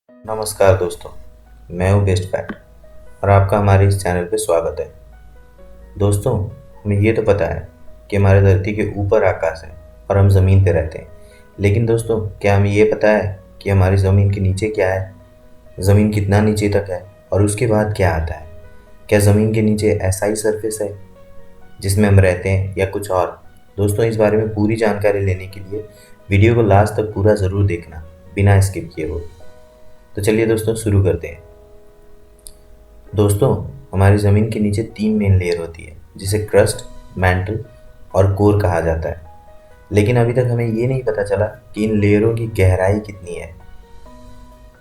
नमस्कार दोस्तों, मैं हूँ बेस्ट फैक्ट और आपका हमारे इस चैनल पे स्वागत है। दोस्तों, हमें ये तो पता है कि हमारे धरती के ऊपर आकाश है और हम ज़मीन पे रहते हैं। लेकिन दोस्तों, क्या हमें ये पता है कि हमारी ज़मीन के नीचे क्या है? ज़मीन कितना नीचे तक है और उसके बाद क्या आता है? क्या ज़मीन के नीचे ऐसा ही सरफेस है जिसमें हम रहते हैं या कुछ और? दोस्तों, इस बारे में पूरी जानकारी लेने के लिए वीडियो को लास्ट तक पूरा ज़रूर देखना, बिना स्किप किए हुए। तो चलिए दोस्तों, शुरू करते हैं। दोस्तों, हमारी ज़मीन के नीचे 3 मेन लेयर होती है, जिसे क्रस्ट, मैंटल और कोर कहा जाता है। लेकिन अभी तक हमें ये नहीं पता चला कि इन लेयरों की गहराई कितनी है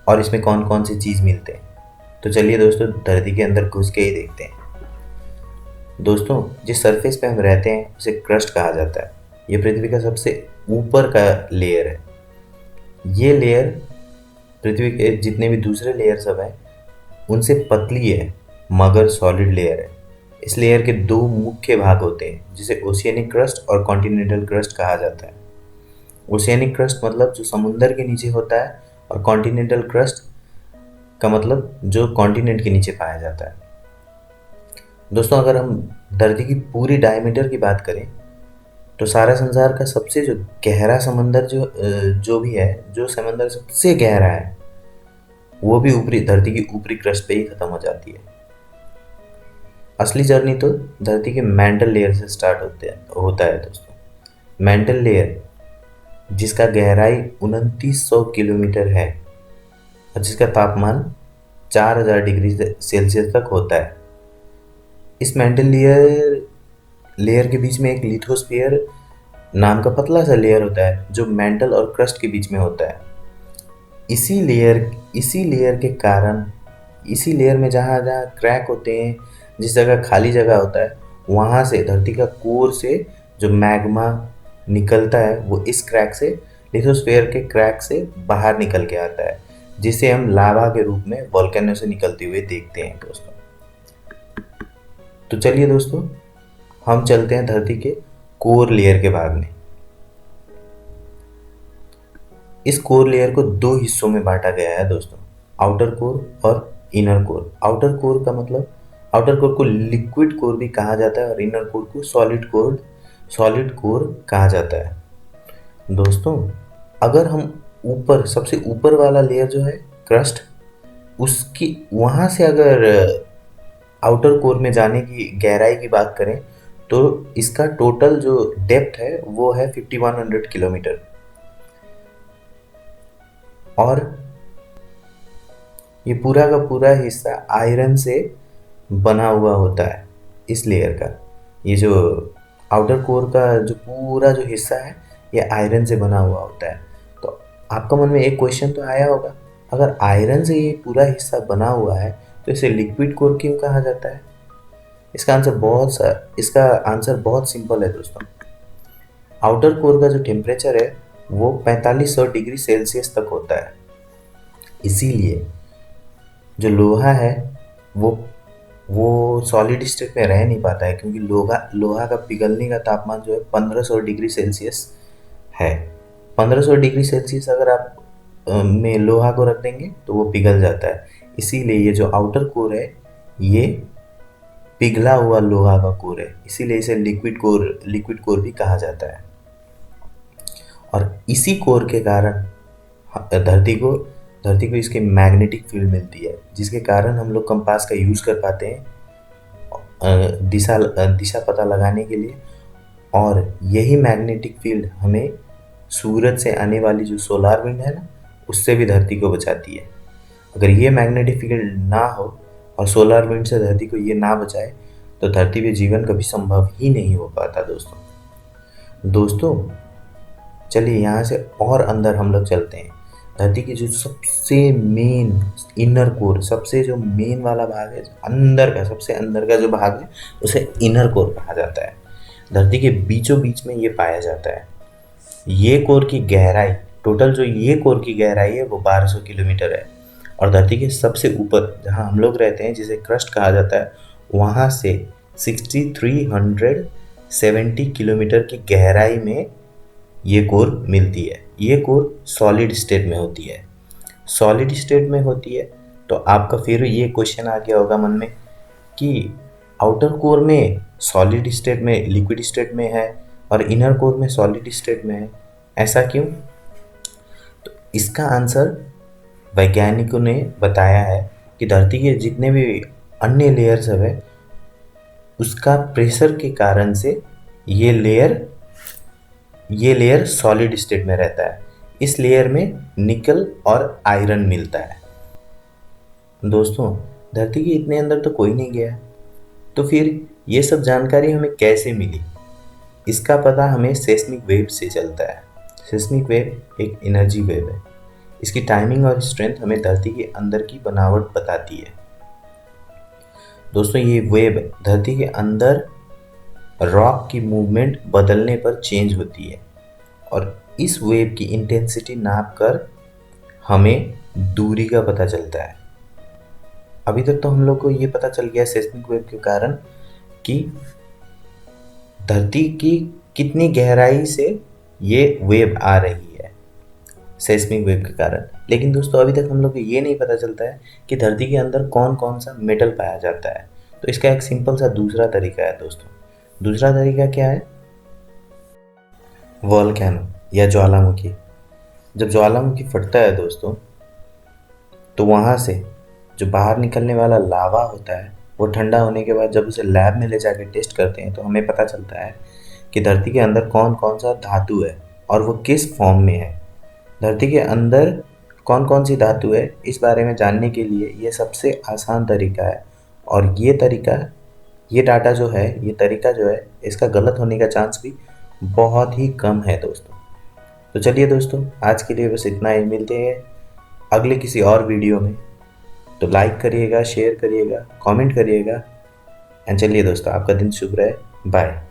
और इसमें कौन कौन सी चीज़ मिलते हैं। तो चलिए दोस्तों, धरती के अंदर घुस के ही देखते हैं। दोस्तों, जिस सरफेस पे हम रहते हैं उसे क्रस्ट कहा जाता है। ये पृथ्वी का सबसे ऊपर का लेयर है। ये लेयर पृथ्वी के जितने भी दूसरे लेयर सब हैं उनसे पतली है, मगर सॉलिड लेयर है। इस लेयर के 2 मुख्य भाग होते हैं, जिसे ओशियनिक क्रस्ट और कॉन्टिनेंटल क्रस्ट कहा जाता है। ओशियनिक क्रस्ट मतलब जो समुंदर के नीचे होता है, और कॉन्टिनेंटल क्रस्ट का मतलब जो कॉन्टिनेंट के नीचे पाया जाता है। दोस्तों, अगर हम धरती की पूरी डायमीटर की बात करें तो सारा संसार का सबसे जो गहरा समंदर जो भी है, जो समंदर सबसे गहरा है, वो भी ऊपरी धरती की ऊपरी क्रस्ट पे ही खत्म हो जाती है। असली जर्नी तो धरती के मेंटल लेयर से स्टार्ट होता है दोस्तों। मेंटल लेयर, जिसका गहराई 2900 किलोमीटर है और जिसका तापमान 4000 डिग्री सेल्सियस तक होता है। इस मेंटल लेयर के बीच में एक लिथोस्फीयर नाम का पतला सा लेयर होता है, जो मेंटल और क्रस्ट के बीच में होता है। इसी लेयर में जहाँ जहाँ क्रैक होते हैं, जिस जगह खाली जगह होता है, वहाँ से धरती का कोर से जो मैग्मा निकलता है वो इस क्रैक से, लिथोस्फीयर के क्रैक से बाहर निकल के आता है, जिसे हम लावा के रूप में वोल्केनो से निकलते हुए देखते हैं दोस्तों। तो चलिए दोस्तों, हम चलते हैं धरती के कोर लेयर के भाग में। इस कोर लेयर को 2 हिस्सों में बांटा गया है दोस्तों, आउटर कोर और इनर कोर। आउटर कोर को लिक्विड कोर भी कहा जाता है और इनर कोर को सॉलिड कोर कहा जाता है। दोस्तों, अगर हम सबसे ऊपर वाला लेयर जो है क्रस्ट, उसकी वहाँ से अगर आउटर कोर में जाने की गहराई की बात करें तो इसका टोटल जो डेप्थ है वो है 5100 किलोमीटर। और ये पूरा का पूरा हिस्सा आयरन से बना हुआ होता है। इस लेयर का ये जो आउटर कोर का जो पूरा जो हिस्सा है, ये आयरन से बना हुआ होता है। तो आपका मन में एक क्वेश्चन तो आया होगा, अगर आयरन से ये पूरा हिस्सा बना हुआ है तो इसे लिक्विड कोर क्यों कहा जाता है? इसका आंसर बहुत सिंपल है दोस्तों। आउटर कोर का जो टेम्परेचर है वो 4500 डिग्री सेल्सियस तक होता है। इसीलिए जो लोहा है वो सॉलिड स्टेट में रह नहीं पाता है, क्योंकि लोहा का पिघलने का तापमान जो है 1500 डिग्री सेल्सियस है। 1500 डिग्री सेल्सियस अगर आप में लोहा को रख देंगे तो वो पिघल जाता है। इसीलिए ये जो आउटर कोर है ये पिघला हुआ लोहा का कोर है, इसीलिए इसे लिक्विड कोर भी कहा जाता है। और इसी कोर के कारण धरती को इसकी मैग्नेटिक फील्ड मिलती है, जिसके कारण हम लोग कंपास का यूज़ कर पाते हैं दिशा पता लगाने के लिए। और यही मैग्नेटिक फील्ड हमें सूरज से आने वाली जो सोलार विंड है ना, उससे भी धरती को बचाती है। अगर ये मैग्नेटिक फील्ड ना हो और सोलार विंड से धरती को ये ना बचाए तो धरती पे जीवन कभी संभव ही नहीं हो पाता दोस्तों। चलिए यहाँ से और अंदर हम लोग चलते हैं। धरती की जो सबसे मेन इनर कोर, सबसे जो मेन वाला भाग है, सबसे अंदर का जो भाग है, उसे इनर कोर कहा जाता है। धरती के बीचों बीच में ये पाया जाता है। ये कोर की गहराई, टोटल जो ये कोर की गहराई है वो 1200 किलोमीटर है। और धरती के सबसे ऊपर जहाँ हम लोग रहते हैं, जिसे क्रस्ट कहा जाता है, वहाँ से 6370 किलोमीटर की गहराई में ये कोर मिलती है। ये कोर सॉलिड स्टेट में होती है। सॉलिड स्टेट में होती है, तो आपका फिर ये क्वेश्चन आ गया होगा मन में कि आउटर कोर में सॉलिड स्टेट में, लिक्विड स्टेट में है और इनर कोर में सॉलिड स्टेट में है, ऐसा क्यों? तो इसका आंसर वैज्ञानिकों ने बताया है कि धरती के जितने भी अन्य लेयर्स है उसका प्रेशर के कारण से ये लेयर सॉलिड स्टेट में रहता है। इस लेयर में निकल और आयरन मिलता है। दोस्तों, धरती के इतने अंदर तो कोई नहीं गया, तो फिर ये सब जानकारी हमें कैसे मिली? इसका पता हमें सेस्मिक वेव से चलता है। सेस्मिक वेव एक एनर्जी वेव है। इसकी टाइमिंग और स्ट्रेंथ हमें धरती के अंदर की बनावट बताती है। दोस्तों, ये वेव धरती के अंदर रॉक की मूवमेंट बदलने पर चेंज होती है और इस वेव की इंटेंसिटी नाप कर हमें दूरी का पता चलता है। अभी तक तो हम लोग को ये पता चल गया सेस्मिक वेव के कारण कि धरती की कितनी गहराई से ये वेव आ रही है सेस्मिक वेव के कारण, लेकिन दोस्तों अभी तक हम लोग को ये नहीं पता चलता है कि धरती के अंदर कौन कौन सा मेटल पाया जाता है। तो इसका एक सिंपल सा दूसरा तरीका है दोस्तों। दूसरा तरीका क्या है? वोल्केनो या ज्वालामुखी। जब ज्वालामुखी फटता है दोस्तों, तो वहाँ से जो बाहर निकलने वाला लावा होता है वो ठंडा होने के बाद जब उसे लैब में ले जाके टेस्ट करते हैं तो हमें पता चलता है कि धरती के अंदर कौन कौन सा धातु है और वो किस फॉर्म में है। धरती के अंदर कौन कौन सी धातु है इस बारे में जानने के लिए ये सबसे आसान तरीका है और ये डाटा जो है, ये तरीका जो है, इसका गलत होने का चांस भी बहुत ही कम है दोस्तों। तो चलिए दोस्तों, आज के लिए बस इतना ही। मिलते हैं अगले किसी और वीडियो में। तो लाइक करिएगा, शेयर करिएगा, कमेंट करिएगा एंड चलिए दोस्तों, आपका दिन शुभ रहे। बाय।